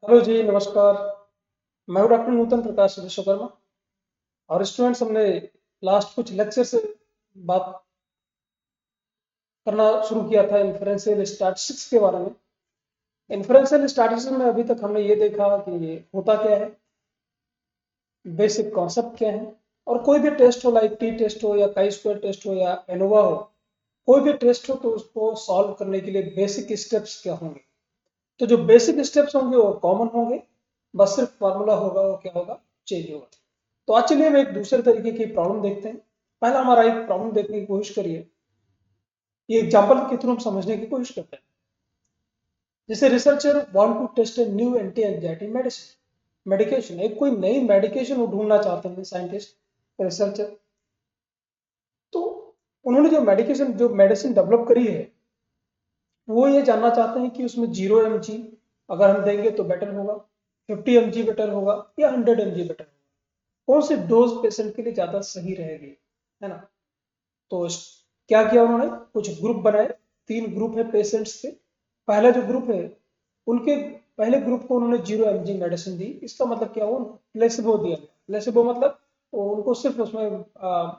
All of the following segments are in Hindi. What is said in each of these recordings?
हेलो जी, नमस्कार। मैं हूँ डॉक्टर नूतन प्रकाश विश्वकर्मा। और स्टूडेंट्स, हमने लास्ट कुछ लेक्चर से बात करना शुरू किया था इन्फ्रेंशियल स्टैटिस्टिक्स के बारे में। इन्फ्रेंशियल स्टैटिस्टिक्स में अभी तक हमने ये देखा कि ये होता क्या है, बेसिक कॉन्सेप्ट क्या है। और कोई भी टेस्ट हो, लाइक टी टेस्ट हो या काई स्क्वायर टेस्ट हो या एनोवा हो, कोई भी टेस्ट हो तो उसको सॉल्व करने के लिए बेसिक स्टेप्स क्या होंगे। तो जो बेसिक स्टेप्स होंगे वो कॉमन होंगे, बस सिर्फ फार्मूला होगा वो क्या होगा, चेंज होगा। तो आज चलिए हम एक दूसरे तरीके की प्रॉब्लम देखते हैं। पहला हमारा एक प्रॉब्लम देखने की कोशिश करिए। ये एग्जांपल के थ्रू हम समझने की कोशिश करते हैं। जैसे researcher want to test a new anti anxiety medicine medication, एक कोई नई मेडिकेशन वो ढूंढना चाहते हैं साइंटिस्ट, रिसर्चर। तो उन्होंने जो मेडिसिन डेवलप करी है, वो ये जानना चाहते हैं कि उसमें 0 mg अगर हम देंगे तो बेटर होगा, 50 mg बेटर होगा या 100 mg बेटर होगा, कौन से डोज पेशेंट के लिए ज्यादा सही रहेगी, है ना। तो क्या किया उन्होंने, कुछ ग्रुप बनाए। 3 ग्रुप है पेशेंट्स के। पहला जो ग्रुप है, उनके पहले ग्रुप को उन्होंने 0 mg मेडिसिन दी। इसका मतलब क्या हुआ, प्लेसिबो दिया गया। प्लेसिबो मतलब उनको सिर्फ उसमें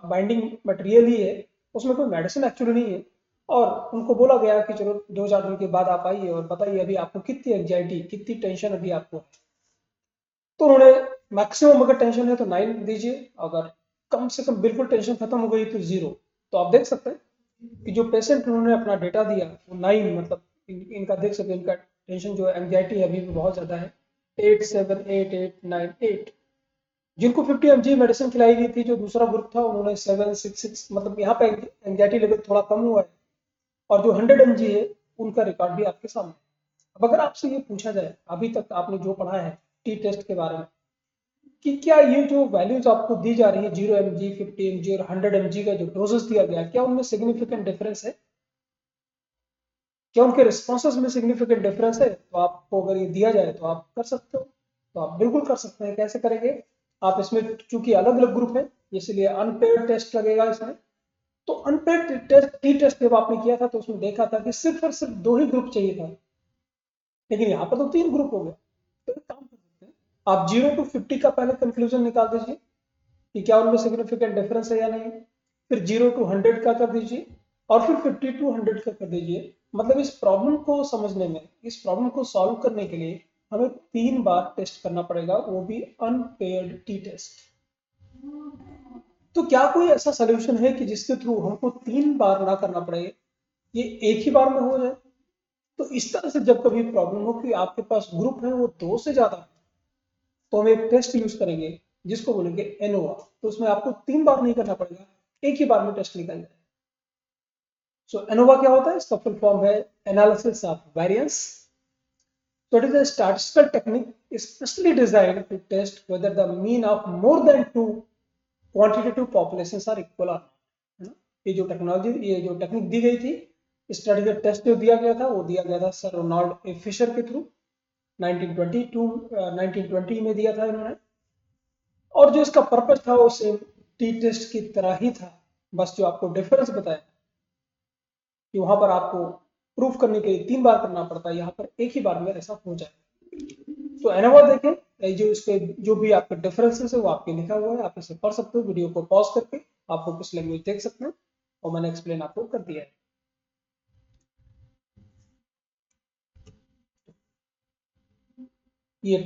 बाइंडिंग मटेरियल ही है, उसमें कोई मेडिसिन एक्चुअली नहीं है। और उनको बोला गया कि चलो 2-4 दिन के बाद आप आइए और बताइए अभी आपको कितनी एंजाइटी, कितनी टेंशन अभी आपको है। तो उन्होंने मैक्सिमम अगर टेंशन है तो 9 दीजिए, अगर कम से कम बिल्कुल टेंशन खत्म हो गई तो 0। तो आप देख सकते हैं कि जो पेशेंट उन्होंने अपना डेटा दिया वो 9, मतलब इनका देख सकते हैं, इनका टेंशन जो एंजाइटी है अभी भी बहुत ज्यादा है। 8, 7, 8, 8, 9, 8। जिनको 50 mg मेडिसिन खिलाई गई थी, जो दूसरा ग्रुप था, उन्होंने 7, 6, 6, मतलब यहाँ पे एंजाइटी लेवल थोड़ा कम हुआ है। और जो 100 mg है, उनका रिकॉर्ड भी आपके सामने है। अब अगर आपसे ये पूछा जाए, अभी तक आपने जो पढ़ा है टी टेस्ट के बारे में, कि क्या ये जो वैल्यूज आपको दी जा रही है, 0 mg, 50 mg और 100 mg का जो डोजेस दिया गया है, क्या उनमें सिग्निफिकेंट डिफरेंस है? क्या उनके रिस्पॉन्सेज में सिग्निफिकेंट डिफरेंस है? तो आपको अगर ये दिया जाए तो आप कर सकते हो। तो आप बिल्कुल कर सकते हैं। कैसे करेंगे आप? इसमें चूंकि अलग अलग ग्रुप है, इसलिए अनपेयर्ड टेस्ट लगेगा इसमें। तो अनपेयर्ड टेस्ट, टी टेस्ट जब आपने किया था तो उसमें देखा था कि सिर्फ और सिर्फ 2 ही ग्रुप चाहिए था, लेकिन यहाँ पर तो 3 ग्रुप हो गए। तो एक काम कर सकते हैं, आप 0 to 50 का पहले कंक्लूजन निकाल दीजिए कि क्या उनमें सिग्निफिकेंट डिफरेंस है या नहीं। फिर 0 to 100 का कर दीजिए, और फिर 50 to 100 का कर दीजिए। मतलब इस प्रॉब्लम को समझने में, इस प्रॉब्लम को सॉल्व करने के लिए हमें 3 बार टेस्ट करना पड़ेगा, वो भी अनपेयर्ड टी टेस्ट। तो क्या कोई ऐसा सोल्यूशन है कि जिसके थ्रू हमको 3 बार ना करना पड़े, ये एक ही बार में हो जाए? तो इस तरह से जब कभी प्रॉब्लम हो कि आपके पास ग्रुप है वो 2 से ज्यादा है, तो हम एक टेस्ट यूज करेंगे जिसको बोलेंगे एनोवा। तो उसमें आपको 3 बार नहीं करना पड़ेगा, एक ही बार में टेस्ट निकल जाए। सो एनोवा क्या होता है? इसका फुल फॉर्म है analysis of variance. So it is a statistical technique especially designed to test whether the mean of more than two quantitative populations are equal or not, है ना। ये जो टेक्नोलॉजी, ये जो टेक्निक दी गई थी, स्टैटिस्टिकल टेस्ट जो दिया गया था वो दिया गया था सर रोनाल्ड ए फिशर के थ्रू। 1922 1920 में दिया था इन्होंने। और जो इसका पर्पज था वो सेम टी टेस्ट की तरह ही था, बस जो आपको डिफरेंस बताया कि वहां पर आपको प्रूफ करने के लिए 3 बार करना पड़ता है, यहाँ पर एक ही बार में ऐसा हो जाए। तो एनोवा देखें, जो इसके जो भी आपके डिफरेंसेस है वो आपके लिखा हुआ है, आप इसे पढ़ सकते हो। वीडियो को पॉज करके आप बुक किस लैंग्वेज देख सकते हैं, और मैंने एक्सप्लेन आपको कर दिया है। ये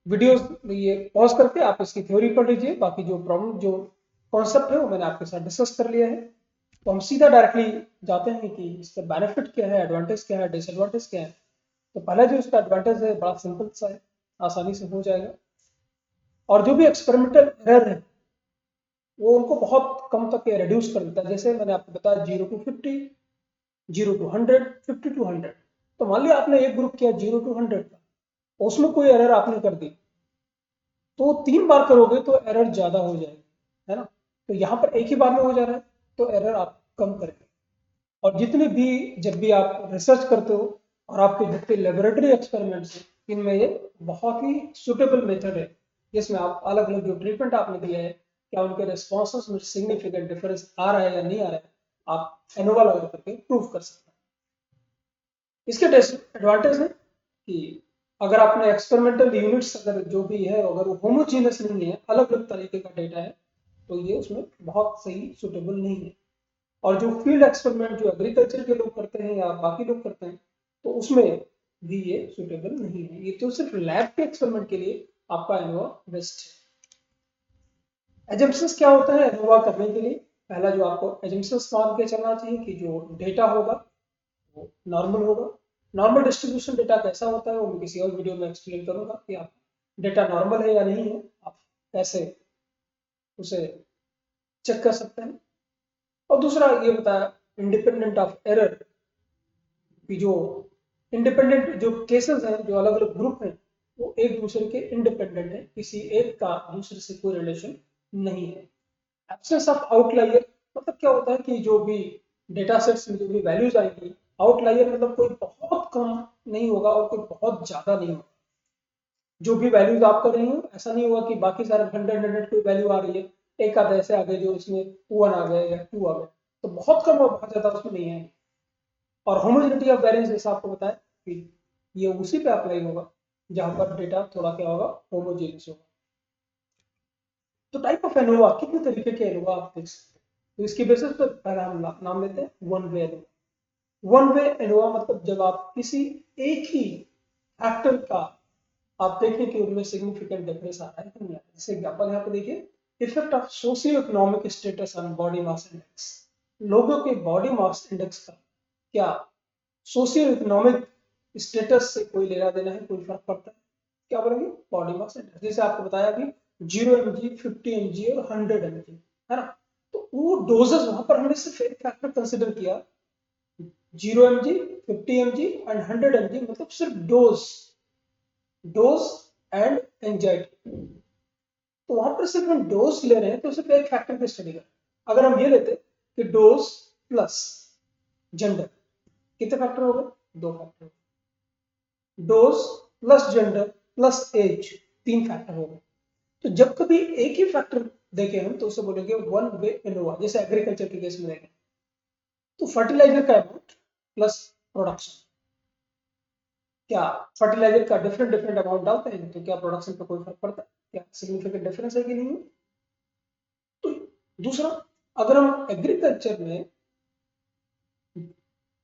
वीडियोस, ये पॉज करके आप इसकी थ्योरी पढ़ लीजिए। बाकी जो प्रॉब्लम, जो कॉन्सेप्ट है वो मैंने आपके साथ डिस्कस कर लिया है। तो हम सीधा डायरेक्टली जाते हैं कि इसका बेनिफिट क्या है, एडवांटेज क्या है, डिसएडवांटेज क्या है। तो पहला जो इसका एडवांटेज है, बड़ा सिंपल सा है, आसानी से हो जाएगा। और जो भी एक्सपेरिमेंटल एरर है वो उनको बहुत कम तक रिड्यूस कर देता है। जैसे मैंने आपको बताया 0 to 50, 0 to 100, 50 to 100। तो मान लिया आपने एक ग्रुप किया 0 to 100 का, उसमें कोई एरर आपने कर दी, तो 3 बार करोगे तो एरर ज्यादा हो जाएगी, है ना। तो यहाँ पर एक ही बार में हो जा रहा है, तो एरर आप कम करेंगे। और जितने भी, जब भी आप रिसर्च करते हो और आपके जितने लेबोरेटरी एक्सपेरिमेंट्स हैं, इनमें ये बहुत ही सुटेबल मेथड है, जिसमें आप अलग अलग जो ट्रीटमेंट आपने दिया है, क्या उनके रिस्पॉन्सेस में सिग्निफिकेंट डिफरेंस आ रहा है या नहीं आ रहा है, आप एनोवा लगा करके प्रूव कर सकते हैं। इसके एडवांटेज है कि अगर आपने एक्सपेरिमेंटल यूनिट्स अगर जो भी है अगर वो होमोजीनियस नहीं है, अलग अलग तरीके का डेटा है, तो ये उसमें बहुत सही सुटेबल नहीं है। और जो फील्ड एक्सपेरिमेंट जो एग्रीकल्चर के लोग करते हैं या बाकी लोग करते हैं, तो उसमें भी ये सुटेबल नहीं है। ये तो सिर्फ लैब के एक्सपेरिमेंट के लिए आपका एनोवा बेस्ट है। एजम्पशंस क्या होता है एनोवा करने के लिए? पहला जो आपको एजम्पशंस मान के चलना चाहिए कि जो डेटा होगा वो नॉर्मल होगा। नॉर्मल डिस्ट्रीब्यूशन डेटा कैसा होता है वो मैं किसी और वीडियो में एक्सप्लेन करूंगा कि आप डेटा नॉर्मल है या नहीं है, आप कैसे उसे चेक कर सकते हैं। और दूसरा ये बताया इंडिपेंडेंट ऑफ एरर कि जो इंडिपेंडेंट जो केसेस हैं, जो अलग अलग ग्रुप हैं, वो एक दूसरे के इंडिपेंडेंट है, किसी एक का दूसरे से कोई रिलेशन नहीं है। एब्सेंस ऑफ आउटलायर मतलब क्या होता है कि जो भी डेटा सेट्स में जो भी वैल्यूज आएंगी, आउटलायर मतलब कोई बहुत कम नहीं होगा और कोई बहुत ज्यादा नहीं होगा। जो भी वैल्यूज आप कर रही हो ऐसा नहीं होगा कि बाकी सारे 100 कोई वैल्यू आ रही है, एक आधा ऐसे आ गए जो इसमें 1 आ गए या 2 आ गए, तो बहुत कम और बहुत ज्यादा उसमें नहीं है। और होमोजेनिटी ऑफ वेरिएंस जैसा आपको बताया कि ये उसी पे अप्लाई होगा जहां पर डेटा थोड़ा क्या होगा, होमोजेनियस होगा। तो टाइप ऑफ एनोवा, कितने तरीके के एनोवा आप देख सकते हैं। तो इसकी बेसिस पर पहला हम नाम लेते हैं one way ANOVA. One way ANOVA मतलब जब आप किसी एक ही फैक्टर का आप देखें कि उनमें सिग्निफिकेंट डिफरेंस आ रहा है कि नहीं आ रहा है। जैसे एग्जांपल यहाँ पे देखिए, effect of socio economic status on body mass index. लोगों के बॉडी मास इंडेक्स का क्या सोशियो इकोनॉमिक स्टेटस से कोई लेना देना है, कोई फर्क पड़ता है? क्या बोलेंगे? Body mass index. जैसे आपको बताया अभी 0 mg, 50 mg और 100 mg है ना, तो वो डोजेस वहां पर हमने सिर्फ एक फैक्टर कंसिडर किया, 0 mg, 50 mg एंड 100 mg, मतलब सिर्फ डोज एंड एंजाइटी। तो वहां पर सिर्फ हम डोज ले रहे हैं तो सिर्फ एक फैक्टर की स्टडी कर। अगर हम ये लेते कि डोज प्लस जेंडर, कितने फैक्टर हो गए? 2 factor. Dose plus gender plus age, 3 factor हो गए। तो जब कभी एक ही फैक्टर देखें हम तो उसे बोलेंगे वन वे एनोवा। जैसे एग्रीकल्चर के केस में देखें तो फर्टिलाइजर का अमाउंट प्लस प्रोडक्शन, क्या फर्टिलाइजर का डिफरेंट डिफरेंट अमाउंट डालते हैं तो क्या प्रोडक्शन पर कोई फर्क पड़ता है? क्या सिग्निफिकेंट डिफरेंस है कि नहीं? तो दूसरा, अगर हम एग्रीकल्चर में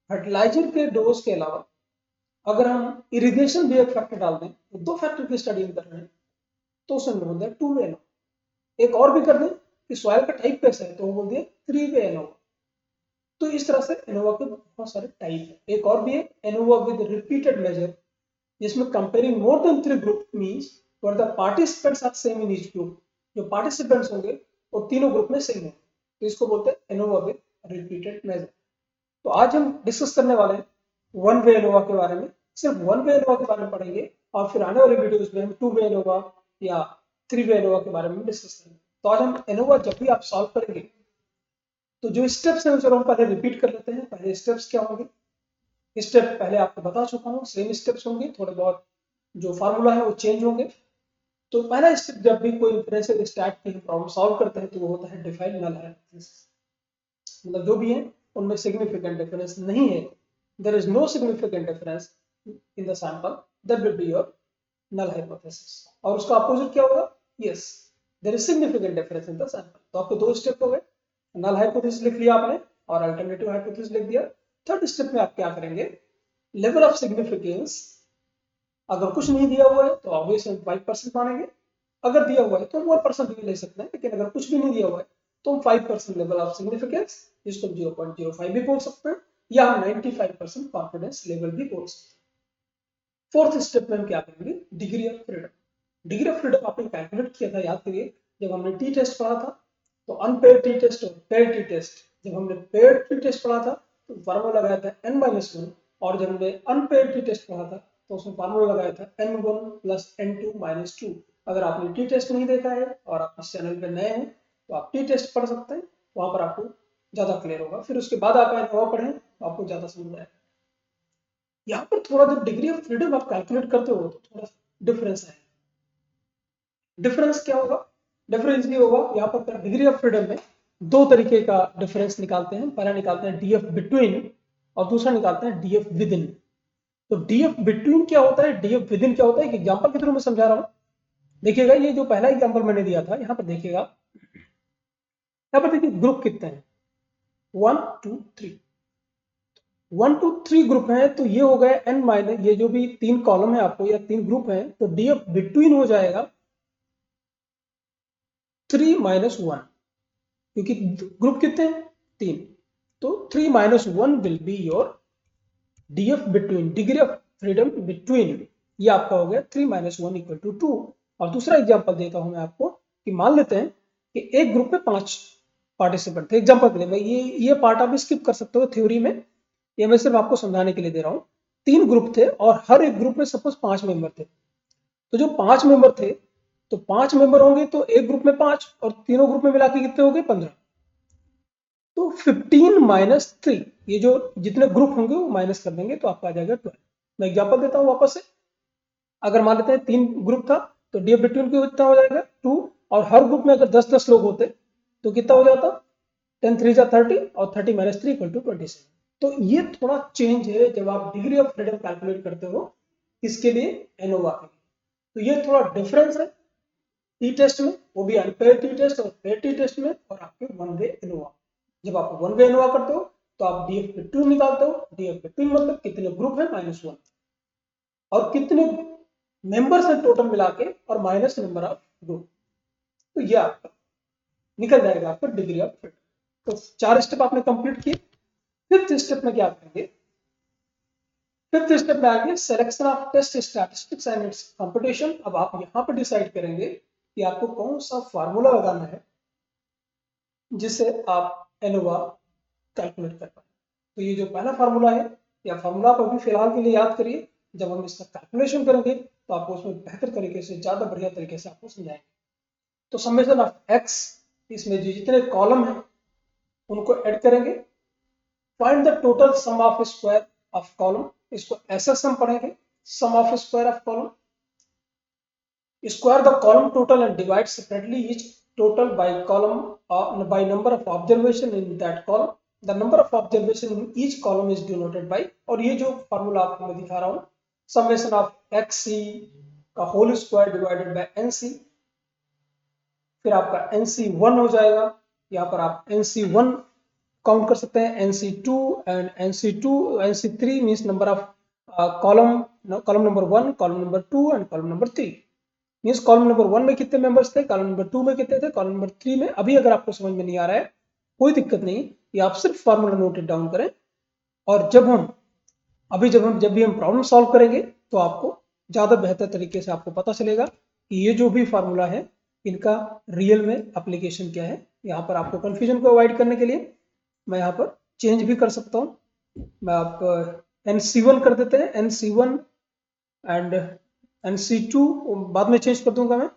फर्टिलाइजर के डोज के अलावा अगर हम इरिगेशन भी एक फैक्टर डाल दें, तो 2 फैक्टर की स्टडी हम कर रहे हैं, तो उसे हम बोलते हैं 2 वे एनोवा। एक और भी कर दें कि सॉइल का टाइप कैसा है, तो वो बोल दिए 3 वे एनोवा। तो इस तरह से एनोवा के बहुत सारे टाइप है। एक और भी है एनोवा विद रिपीटेड मेजर, जिसमें comparing more than 3 group means for the participants are same in each group. जो पार्टिसिपेंट्स होंगे वो तीनों ग्रुप में सेम होंगे, तो इसको बोलते हैं एनोवा विद रिपीटेड मेजर। तो आज हम डिस्कस करने वाले हैं वन वे एनोवा के बारे में। सिर्फ वन वे एनोवा के बारे में पढ़ेंगे और फिर आने वाले वीडियोस में हम 2 वे एनोवा या 3 वे एनोवा के बारे में डिस्कस करेंगे। तो आज हम एनोवा जब भी आप सॉल्व करेंगे तो जो स्टेप्स हैं चलो हम पहले रिपीट कर लेते हैं। पहले स्टेप्स क्या होंगे? स्टेप पहले आपको बता चुका हूँ, सेम स्टेप्स होंगे, थोड़े बहुत जो फार्मूला है वो चेंज होंगे। तो पहला स्टेप, जब भी कोई डिफरेंशियल स्टैट की प्रॉब्लम सॉल्व करते हैं तो वो होता है डिफाइन नल हाइपोथेसिस। मतलब जो भी है उनमें सिग्निफिकेंट डिफरेंस नहीं है, there is no significant difference in the sample, that will be your null hypothesis. और उसका अपोजिट क्या होगा? Yes, there is significant difference in the sample. तो आपके 2 स्टेप हो गए, नल हाइपोथेसिस लिख लिया आपने और अल्टरनेटिव हाइपोथेसिस लिख दिया। थर्ड स्टेप में आप क्या करेंगे? लेवल ऑफ सिग्निफिकेंस, अगर कुछ नहीं दिया हुआ है तो ऑब्वियसली 5% मानेंगे, अगर दिया हुआ है तो हम 1% भी ले सकते हैं, लेकिन अगर कुछ भी नहीं दिया हुआ है तो हम 5% लेवल ऑफ सिग्निफिकेंस, जिसको 0.05 भी बोल सकते हैं या हम 95% कॉन्फिडेंस लेवल भी बोल सकते हैं। फोर्थ स्टेप में हम क्या करेंगे? Degree of freedom. Degree of freedom आपने कैलकुलेट किया था, याद करिए, जब हमने टी टेस्ट पढ़ा था। तो अनपेड टी टेस्ट और पेड टी टेस्ट, जब हमने पेड टी टेस्ट पढ़ा था तो फार्मूला लगाया था n-1, और जब हमने अनपेड टी टेस्ट पढ़ा था तो उसमें फार्मूला लगाया था n1 प्लस n2 - 2। अगर आपने टी टेस्ट नहीं देखा है और आप इस चैनल पे नए हैं तो आप टी टेस्ट पढ़ सकते हैं, वहां पर आपको ज्यादा क्लियर होगा। फिर उसके बाद आप एनोवा पढ़ें तो आपको ज्यादा समझ आएगा। यहाँ पर थोड़ा जब डिग्री ऑफ फ्रीडम आप कैलकुलेट करते हो तो थोड़ा डिफरेंस है। डिफरेंस क्या होगा? डिफरेंस भी होगा यहाँ पर डिग्री ऑफ फ्रीडम में 2 तरीके का डिफरेंस निकालते हैं। पहला निकालते हैं डीएफ बिटवीन और दूसरा निकालते हैं डीएफ विद इन। तो डीएफ बिटवीन क्या होता है, डीएफ विद इन क्या होता है, एक एग्जांपल के थ्रू मैं समझा रहा हूं। देखिएगा ये जो पहला एग्जांपल मैंने दिया था, यहां पर देखिएगा, यहां पर देखिए ग्रुप कितने हैं, 1 2 3, 1 2 3 ग्रुप हैं, तो ये हो गए n माइनस, ये जो भी 3 कॉलम है आपको या 3 ग्रुप हैं, तो डीएफ बिटवीन हो जाएगा 3 माइनस 1, क्योंकि ग्रुप कितने हैं 3, तो 3 minus 1 will be your DF between, degree of freedom between, ये आपका हो गया 3 माइनस 1 इक्वल टू 2। और दूसरा एग्जांपल देता हूं मैं आपको कि मान लेते हैं कि एक ग्रुप में 5 पार्टिसिपेंट थे, एग्जांपल के लिए, मैं ये पार्ट आप स्किप कर सकते हो थ्योरी में, ये मैं सिर्फ आपको समझाने के लिए दे रहा हूं। 3 ग्रुप थे और हर एक ग्रुप में सपोज 5 मेंबर थे, तो जो 5 मेंबर थे, तो 5 मेंबर होंगे तो एक ग्रुप में 5 और तीनों ग्रुप में मिला के कितने हो गए 15, तो 15 माइनस 3, ये जो जितने ग्रुप होंगे वो माइनस कर देंगे तो आपका आ जाएगा 12। मैं एग्जांपल देता हूं वापस से, अगर मान लेते हैं 3 ग्रुप था तो डीएफ बिटवीन को कितना हो जाएगा 2, और हर ग्रुप में अगर 10-10 लोग होते तो कितना हो जाता, 10 3 जा 30 और 30 माइनस 3 इक्वल टू 27। तो ये थोड़ा चेंज है जब आप डिग्री ऑफ फ्रीडम कैलकुलेट करते हो, इसके लिए एनोवा के लिए, तो ये थोड़ा डिफरेंस है टी टेस्ट में, वो भी अनपेयर टी टेस्ट और पेयर टी टेस्ट में, और आपके वन वे एनोवा। जब आप वन वे एनोवा करते हो तो आप डीएफ बिटवीन निकालते हो, डीएफ बिटवीन मतलब कितने ग्रुप है -1 और कितने मेंबर्स हैं टोटल मिला के और माइनस नंबर ऑफ ग्रुप, तो ये आपका निकल जाएगा आपका डिग्री ऑफ फ्रीडम। तो 4 स्टेप आपने कंप्लीट किए। फिफ्थ स्टेप में क्या करेंगे, फिफ्थ स्टेप में आगे selection of test statistics and its computation. अब आप यहां पर डिसाइड करेंगे कि आपको कौन सा फार्मूला लगाना है जिससे आप एनोवा कैलकुलेट कर पाए। तो ये जो पहला फार्मूला है, या फार्मूला आप अभी फिलहाल के लिए याद करिए, जब हम इसका कैलकुलेशन करेंगे तो आपको उसमें बेहतर तरीके से, ज्यादा बढ़िया तरीके से आपको समझाएंगे। तो समेशन ऑफ एक्स, इसमें जो जितने कॉलम है उनको ऐड करेंगे, find the total sum of square of column, इसको ऐसा सम पढ़ेंगे, sum of square of column, square the column total and divide separately each total by column by number of observation in that column. The number of observation in each column is denoted by, और ये जो फार्मूला आपको मैं दिखा रहा हूँ, summation of xc का whole square divided by nc, फिर आपका nc1 हो जाएगा, यहाँ पर आप nc1 काउंट कर सकते हैं, nc2 and nc3 means number of column number 1, column number 2 and column number 3, means column number 1 में कितने मेंबर्स थे, कॉलम नंबर 2 में कितने थे, कॉलम नंबर 3 में। अभी अगर आपको समझ में नहीं आ रहा है कोई दिक्कत नहीं, ये आप सिर्फ फार्मूला नोट डाउन करें, और जब भी हम प्रॉब्लम सॉल्व करेंगे तो आपको ज्यादा बेहतर तरीके से आपको पता चलेगा कि ये जो भी फार्मूला है इनका रियल में एप्लीकेशन क्या है। यहाँ पर आपको कंफ्यूजन को अवॉइड करने के लिए मैं यहाँ पर चेंज भी कर सकता हूँ, मैं आप NC1 कर देते हैं, NC1 एंड NC2 बाद में चेंज कर दूंगा मैं,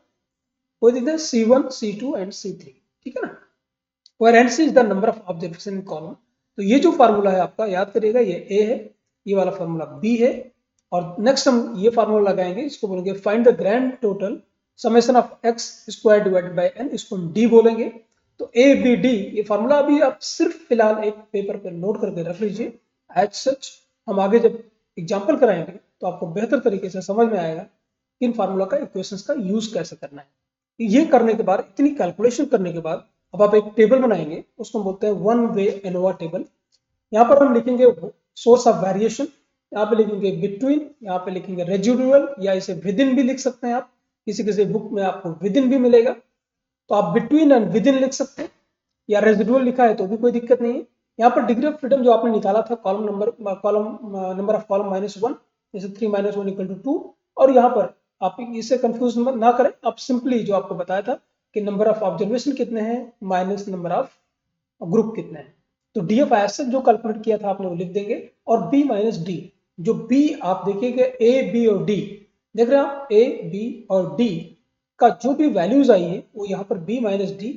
कोई दिक्कत, C1 C2 एंड C3, ठीक है ना, where NC is the number of observation in column. तो ये जो फार्मूला है आपका याद करिएगा, ये A है, ये वाला फार्मूला B है, और नेक्स्ट हम ये फार्मूला लगाएंगे, इसको बोलेंगे find the grand total summation of x square divided bye n, इसको हम D बोलेंगे। तो ABD ये फार्मूला अभी आप सिर्फ फिलहाल एक पेपर पर नोट करके रख लीजिए, एज सच हम आगे जब एग्जाम्पल कराएंगे तो आपको बेहतर तरीके से समझ में आएगा इन फार्मूला का, इक्वेशंस का यूज कैसे करना है। ये करने के बाद, इतनी कैलकुलेशन करने के बाद, अब आप एक टेबल बनाएंगे, उसको बोलते हैं वन वे एनोवा टेबल। यहाँ पर हम लिखेंगे सोर्स ऑफ वेरिएशन, यहाँ पे लिखेंगे बिटवीन, यहाँ पे लिखेंगे रेजिडुअल, या इसे विद इन भी लिख सकते हैं आप, किसी किसी बुक में आपको विद इन भी मिलेगा, तो आप बिटवीन एंड विद इन लिख सकते हैं, या रेजिडुअल लिखा है तो भी कोई दिक्कत नहीं है। यहाँ पर डिग्री ऑफ फ्रीडम जो आपने निकाला था, कॉलम नंबर ऑफ कॉलम -1, जैसे 3 - 1 = 2, और यहाँ पर आप इसे कंफ्यूज ना करें, आप सिंपली जो आपको बताया था कि नंबर ऑफ ऑब्जर्वेशन कितने हैं माइनस नंबर ऑफ ग्रुप कितने हैं, तो डीएफ ऐसे जो कैलकुलेट किया था आपने वो लिख देंगे, और बी माइनस डी, जो बी आप देखिएगा ए बी और डी, देख रहे हैं आप, ए बी और डी का जो भी वैल्यूज आई है वो यहाँ पर बी माइनस डी,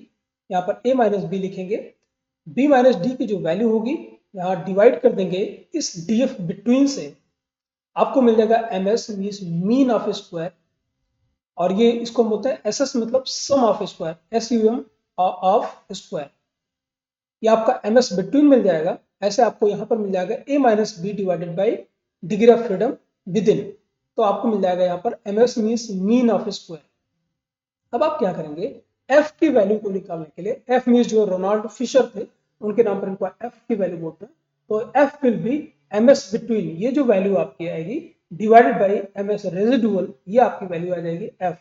यहाँ पर ए माइनस बी लिखेंगे, बी माइनस डी की जो वैल्यू होगी यहाँ डिवाइड कर देंगे इस डीएफ बिटवीन से, आपको मिल जाएगा MS means mean of square, और ये इसको बोलते हैं एसएस मतलब sum of square, SUM of square, ये आपका एमएस बिटवीन मिल जाएगा। ऐसे आपको यहाँ पर मिल जाएगा a - b divided by degree of freedom with in, तो आपको मिल जाएगा यहाँ पर ms means mean of square. अब आप क्या करेंगे, f की वैल्यू को निकालने के लिए, f मीन्स जो रोनाल्ड फिशर थे उनके नाम पर इनको f की वैल्यू बोलते हैं, तो f will be ms between, ये जो वैल्यू आपकी आएगी डिवाइडेड बाई ms रेजिडुअल, ये आपकी वैल्यू आ जाएगी f,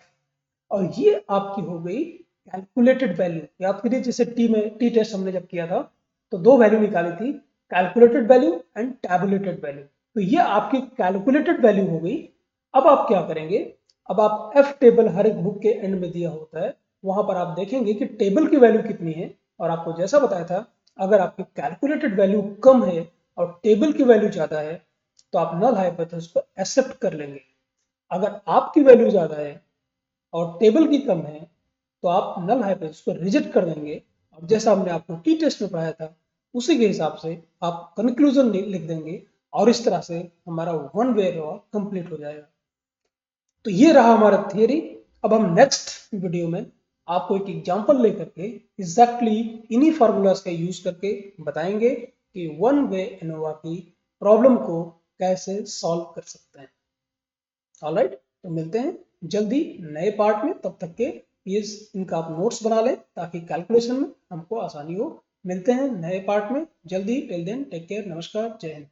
और ये आपकी हो गई कैलकुलेटेड वैल्यू। याद करिए जैसे टी टेस्ट हमने जब किया था तो दो वैल्यू निकाली थी, calculated value and tabulated value, तो ये आपकी कैलकुलेटेड वैल्यू हो गई। अब आप क्या करेंगे, अब आप एफ टेबल हर एक बुक के एंड में दिया होता है, वहां पर आप देखेंगे कि टेबल की वैल्यू कितनी है, और आपको जैसा बताया था अगर आपकी कैलकुलेटेड वैल्यू कम है और टेबल की वैल्यू ज्यादा है तो आप नल हाइपोथेसिस को एक्सेप्ट कर लेंगे। अगर आपकी वैल्यू ज्यादा है और टेबल की कम है तो आप नल हाइपोथेसिस को रिजेक्ट कर देंगे, और जैसा हमने आपको टी टेस्ट में पढ़ाया था उसी के हिसाब से आप कंक्लूजन लिख देंगे, और इस तरह से हमारा वन वे लॉ कंप्लीट हो जाएगा। तो ये रहा हमारा थियरी। अब हम नेक्स्ट वीडियो में आपको एक एग्जांपल लेकर के एग्जैक्टली इन्हीं फार्मूलाज का यूज करके बताएंगे कि वन वे एनोवा की प्रॉब्लम को कैसे सॉल्व कर सकते हैं। ऑलराइट, तो मिलते हैं जल्दी नए पार्ट में, तब तक के ये इनका आप नोट्स बना लें ताकि कैलकुलेशन में हमको आसानी हो। मिलते हैं नए पार्ट में जल्दी, टिल देन टेक केयर, नमस्कार, जय हिंद।